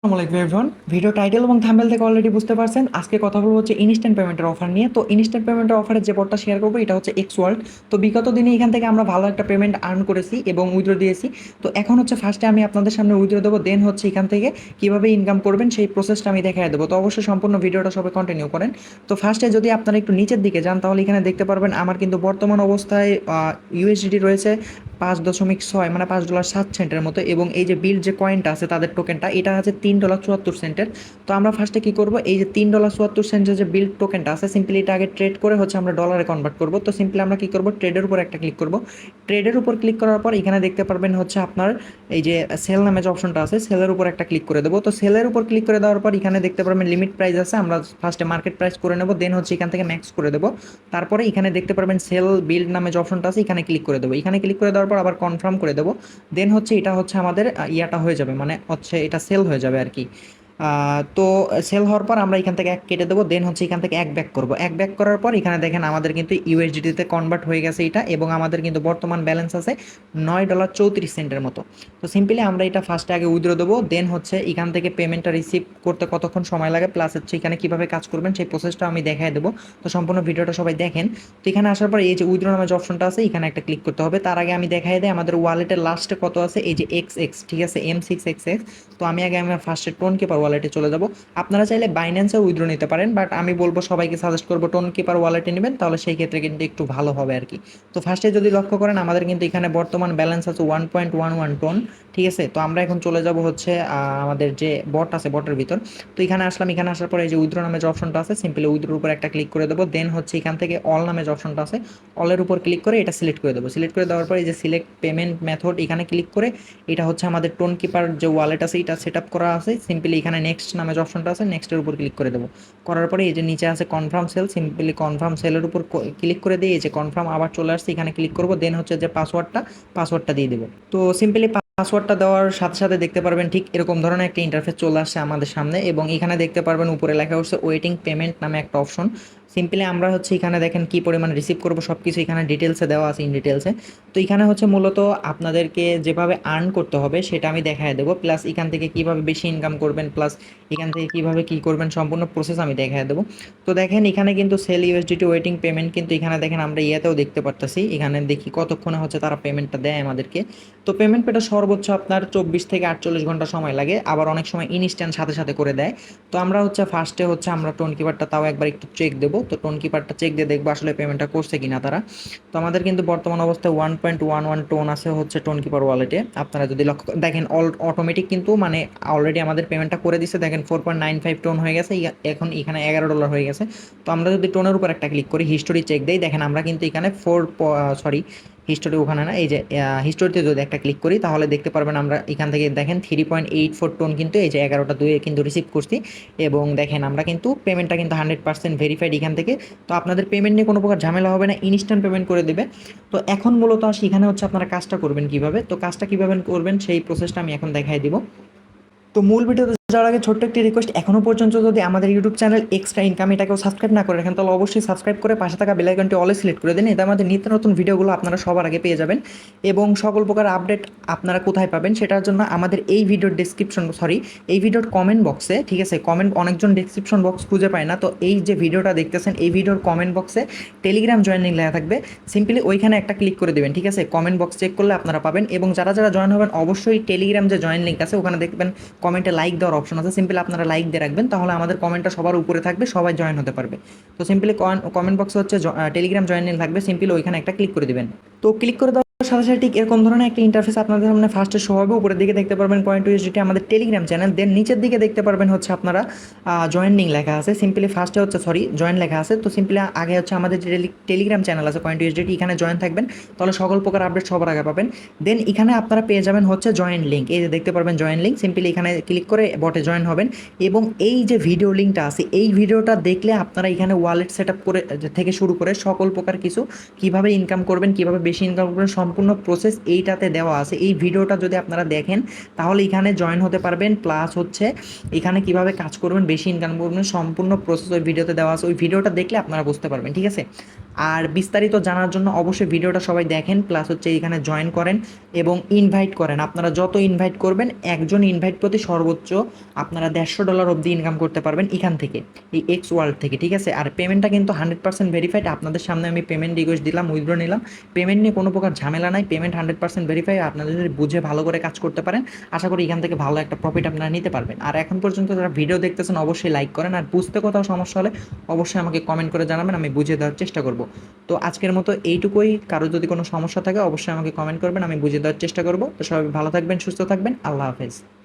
আসসালামু আলাইকুম everyone. Video title এবং থাম্বনেল থেকে অলরেডি বুঝতে পারছেন আজকে কথা বলবো হচ্ছে ইনস্ট্যান্ট পেমেন্টের অফার নিয়ে। তো ইনস্ট্যান্ট পেমেন্টের অফারের যে বটটা শেয়ার করবো এটা হচ্ছে এক্স ওয়ার্ল্ড। তো বিগত দিনে এখান থেকে আমরা ভালো একটা পেমেন্ট আর্ন করেছি এবং উইথড্র দিয়েছি। তো এখন হচ্ছে ফার্স্টে আমি আপনাদের সামনে উইথড্র দেবো, দেন হচ্ছে এখান থেকে কীভাবে ইনকাম করবেন সেই প্রসেসটা আমি দেখাই দেবো। তো অবশ্যই সম্পূর্ণ ভিডিওটা সবাই কন্টিনিউ করেন। তো ফার্স্টে যদি আপনারা একটু নিচের দিকে যান তাহলে এখানে দেখতে পারবেন আমার কিন্তু বর্তমান অবস্থায় ইউএসডিটি রয়েছে 5.6 মানে $5.07 মতো, এবং এই যে বিল যে কয়েনটা আছে তাদের টোকেনটা এটা আছে $3.74। তো আমরা ফার্স্টে কি করব, এই যে $3.74 যে বিল টোকেনটা আছে সিম্পলি এটা আগে ট্রেড করে হচ্ছে আমরা ডলারে কনভার্ট করব। তো সিম্পলি আমরা কি করব, ট্রেডের উপর একটা ক্লিক করব। ট্রেডের উপর ক্লিক করার পর এখানে দেখতে পারবেন হচ্ছে আপনার এই যে সেল নামে যে অপশনটা আছে সেলের উপর একটা ক্লিক করে দেবো। তো সেলের উপর ক্লিক করে দেওয়ার পর এখানে দেখতে পারবেন লিমিট প্রাইস আছে, আমরা ফার্স্টে মার্কেট প্রাইস করে নেব, দেন হচ্ছে এখান থেকে ম্যাক্স করে দেবো। তারপরে এখানে দেখতে পারবেন সেল বিল্ড নামে যে অপশনটা আছে এখানে ক্লিক করে দেবো। এখানে ক্লিক করে দেওয়ার পর আবার কনফার্ম করে দেবো। দেন হচ্ছে এটা হচ্ছে আমাদের ইয়াটা হয়ে যাবে, মানে হচ্ছে এটা সেল হয়ে যাবে আর কি। তো সেল হওয়ার পর আমরা এখান থেকে এক কেটে দেবো, দেন হচ্ছে এখান থেকে এক ব্যাক করবো। এক ব্যাক করার পর এখানে দেখেন আমাদের কিন্তু ইউএসডিটিতে কনভার্ট হয়ে গেছে এটা, এবং আমাদের কিন্তু বর্তমান ব্যালেন্স আছে $9.34 মতো। তো সিম্পলি আমরা এটা ফার্স্টে আগে উইথড্র দেবো, দেন হচ্ছে এখান থেকে পেমেন্টটা রিসিভ করতে কতক্ষণ সময় লাগে প্লাস হচ্ছে এখানে কীভাবে কাজ করবেন সেই প্রসেসটা আমি দেখাই দেবো। তো সম্পূর্ণ ভিডিওটা সবাই দেখেন। তো এখানে আসার পর এই যে উইথড্র নামে যে অপশনটা আছে এখানে একটা ক্লিক করতে হবে। তার আগে আমি দেখাই দিই আমাদের ওয়ালেটের লাস্টে কত আছে, এই যে XX, ঠিক আছে, M6XX। তো আমি আগে আমার ফার্স্টে টোন কিপার ওয়ালেটে চলে যাব। আপনারা চাইলে বাইন্যান্সে উইথড্র নিতে পারেন, বাট আমি বলবো সবাইকে সাজেস্ট করবো টোন কিপার ওয়ালেটে নেবেন, তাহলে সেই ক্ষেত্রে কিন্তু একটু ভালো হবে আর কি। তো ফার্স্টে যদি লক্ষ্য করেন আমাদের কিন্তু এখানে বর্তমান ব্যালেন্স আছে 1.11 টোন, ঠিক আছে। তো আমরা এখন চলে যাব হচ্ছে আমাদের যে বট আছে বটের ভিতর। তো এখানে আসলাম, এখানে আসার পরে এই যে উইথড্র নামে যে অপশনটা আছে সিম্পলি উইথড্রোর উপর একটা ক্লিক করে দেবো, দেন হচ্ছে এখান থেকে অল নামে যে অপশনটা আছে অলের উপর ক্লিক করে এটা সিলেক্ট করে দেবো। সিলেক্ট করে দেওয়ার পর এই যে সিলেক্ট পেমেন্ট মেথড এখানে ক্লিক করে এটা হচ্ছে আমাদের টোন কিপার যে ওয়ালেট আছে এটা সেট আপ করা আছে। সিম্পলি এখানে নেক্সট নামে যে অপশনটা আছে নেক্সটের উপর ক্লিক করে দেবো। করার পরে এই যে নিচে আছে কনফার্ম সেল, সিম্পলি কনফার্ম সেলের উপর ক্লিক করে দিয়ে এই যে কনফার্ম আবার চলে আসছে এখানে ক্লিক করবো, দেন হচ্ছে যে পাসওয়ার্ডটা দিয়ে দেবো। তো সিম্পলি পাসওয়ার্ডটা দেওয়ার সাথে সাথে দেখতে পারবেন ঠিক এরকম ধরনের একটা ইন্টারফেস চলে আসছে আমাদের সামনে, এবং এখানে দেখতে পারবেন উপরে লেখা হচ্ছে ওয়েটিং পেমেন্ট নামে একটা অপশন। সিম্পলি আমরা হচ্ছে এখানে দেখেন কি পরিমাণ রিসিভ করবো সব কিছু এখানে ডিটেলসে দেওয়া আছে, ইন ডিটেলসে। তো এখানে হচ্ছে মূলত আপনাদেরকে যেভাবে আর্ন করতে হবে সেটা আমি দেখাই দেবো, প্লাস এখান থেকে কীভাবে বেশি ইনকাম করবেন, প্লাস এখান থেকে কীভাবে কী করবেন সম্পূর্ণ প্রসেস আমি দেখাই দেবো। তো দেখেন এখানে কিন্তু সেল ইউএসডিটি ওয়েটিং পেমেন্ট কিন্তু এখানে দেখেন আমরা ইয়েতেও দেখতে পারতেছি, এখানে দেখি কতক্ষণে হচ্ছে তারা পেমেন্টটা দেয় আমাদেরকে। তো পেমেন্ট পেটা সর্বোচ্চ আপনার 24 থেকে 48 ঘন্টা সময় লাগে, আবার অনেক সময় ইনস্ট্যান্ট সাথে সাথে করে দেয়। তো আমরা হচ্ছে ফার্স্টে হচ্ছে আমরা টোন কিপারটা তাও একবার একটু চেক দেবো। তো টোন কিপারটা চেক দিয়ে দেখবো আসলে পেমেন্টটা করছে কিনা তারা। তো আমাদের কিন্তু বর্তমান অবস্থায় 1.11 টোন আছে হচ্ছে টোন কিপার ওয়ালেটে। আপনারা যদি লক্ষ্য দেখেন অটোমেটিক কিন্তু মানে অলরেডি আমাদের পেমেন্টটা করে দিচ্ছে, দেখেন 4.95 টোন হয়ে গেছে, এখন এখানে $11 হয়ে গেছে। তো আমরা যদি টোনের উপর একটা ক্লিক করি হিস্টোরি চেক দেই, দেখেন আমরা কিন্তু এখানে হিস্টোরি ওখানে না, এই যে হিস্টোরিতে যদি একটা ক্লিক করি তাহলে দেখতে পারবেন আমরা এখান থেকে দেখেন 3.84 টোন কিন্তু এই যে 11টা 2 কিন্তু রিসিভ করছি, এবং দেখেন আমরা কিন্তু পেমেন্টটা কিন্তু 100% ভেরিফাইড এখান থেকে। তো আপনাদের পেমেন্ট নিয়ে কোনো প্রকার ঝামেলা হবে না, ইনস্ট্যান্ট পেমেন্ট করে দেবে। তো এখন মূলত আসি এখানে হচ্ছে আপনারা কাজটা করবেন কীভাবে। তো কাজটা কীভাবে করবেন সেই প্রসেসটা আমি এখন দেখাই দিব। তো মূল ভিডিওতে যাওয়ার আগে ছোট্ট একটি রিকোয়েস্ট, এখনও পর্যন্ত যদি আমাদের ইউটিউব চ্যানেল এক্সট্রা ইনকাম এটাকেও সাবস্ক্রাইব না করে রাখেন তাহলে অবশ্যই সাবস্ক্রাইব করে পাশে থাকা বেল আইকনটি অলে সিলেক্ট করে দিন, এতে আমাদের নিত্য নতুন ভিডিওগুলো আপনারা সবার আগে পেয়ে যাবেন। এবং সকল প্রকার আপডেট আপনারা কোথায় পাবেন সেটার জন্য আমাদের এই ভিডিওর এই ভিডিওর কমেন্ট বক্সে, ঠিক আছে, কমেন্ট অনেকজন ডেসক্রিপশন বক্স খুঁজে পায় না, তো এই যে ভিডিওটা দেখতেছেন এই ভিডিওর কমেন্ট বক্সে টেলিগ্রাম জয়েনিং লেখা থাকবে, সিম্পলি ওইখানে একটা ক্লিক করে দেবেন, ঠিক আছে। কমেন্ট বক্স চেক করলে আপনারা পাবেন, এবং যারা যারা জয়েন হবেন অবশ্যই টেলিগ্রাম যে জয়েন লিঙ্ক আছে ওখানে দেখবেন কমেন্টে লাইক দেওয়ার অপশন আছে, সিম্পলি আপনারা লাইক দিয়ে রাখবেন, তাহলে আমাদের কমেন্টটা সবার উপরে থাকবে, সবাই জয়েন হতে পারবে। তো সিম্পলি কমেন্ট বক্সে হচ্ছে টেলিগ্রাম জয়েন লিঙ্ক থাকবে, সিম্পলি ওইখানে একটা ক্লিক করে দিবেন। তো ক্লিক করে দেওয়ার সাথে সাথে ঠিক এরকম ধরনের একটা ইন্টারফেস আপনাদের সামনে ফার্স্টে শো হবে। উপরের দিকে দেখতে পারবেন Coin2USDT আমাদের টেলিগ্রাম চ্যানেল, দেন নিচের দিকে দেখতে পারবেন হচ্ছে আপনারা জয়েন লিঙ্ক লেখা আছে, সিম্পলি ফার্স্টে হচ্ছে জয়েন লেখা আছে। তো সিম্পলি আগে হচ্ছে আমাদের যে টেলিগ্রাম চ্যানেল আছে Coin2USDT এখানে জয়েন থাকবেন, তাহলে সকল প্রকার আপডেট সবার আগে পাবেন। দেন এখানে আপনারা পেয়ে যাবেন হচ্ছে জয়েন লিঙ্ক, এই যে দেখতে পারবেন জয়েন লিঙ্ক, সিম্পলি এখানে ক্লিক করে বটে জয়েন হবেন। এবং এই যে ভিডিও লিঙ্কটা আছে এই ভিডিওটা দেখলে আপনারা এখানে ওয়ালেট সেট আপ করে থেকে শুরু করে সকল প্রকার কিছু কীভাবে ইনকাম করবেন, কীভাবে বেশি ইনকাম করবেন সম্পূর্ণ প্রসেস এইটাতে দেওয়া আছে। এই ভিডিওটা যদি আপনারা দেখেন তাহলে এখানে জয়েন হতে পারবেন, প্লাস হচ্ছে এখানে কিভাবে কাজ করবেন বেশি ইনকাম করবেন সম্পূর্ণ প্রসেস ওই ভিডিওতে দেওয়া আছে, ওই ভিডিওটা দেখলে আপনারা বুঝতে পারবেন, ঠিক আছে। আর বিস্তারিত জানার জন্য অবশ্যই ভিডিওটা সবাই দেখেন, প্লাস হচ্ছে এখানে জয়েন করেন এবং ইনভাইট করেন। আপনারা যত ইনভাইট করবেন, একজন ইনভাইট প্রতি সর্বোচ্চ আপনারা $150 অবধি ইনকাম করতে পারবেন এখান থেকে, এই এক্স ওয়ার্ল্ড থেকে, ঠিক আছে। আর পেমেন্টটা কিন্তু 100% ভেরিফাইড। আপনাদের সামনে আমি পেমেন্ট রিকোয়েস্ট দিলাম, উইথড্র নিলাম, পেমেন্ট নিয়ে কোনো প্রকার ঝামেলা নাই, পেমেন্ট 100% ভেরিফাই। আপনারা যদি বুঝে ভালো করে কাজ করতে পারেন, আশা করি এখান থেকে ভালো একটা প্রফিট আপনারা নিতে পারবেন। আর এখন পর্যন্ত যারা ভিডিও দেখতেছেন অবশ্যই লাইক করেন, আর বুঝতে কোথাও সমস্যা হলে অবশ্যই আমাকে কমেন্ট করে জানাবেন, আমি বুঝিয়ে দেওয়ার চেষ্টা করব। তো আজকের মতো এইটুকুই, কারো যদি কোনো সমস্যা থাকে অবশ্যই আমাকে কমেন্ট করবেন, আমি বুঝিয়ে দেওয়ার চেষ্টা করব। তো সবাই ভালো থাকবেন, সুস্থ থাকবেন, আল্লাহ হাফেজ।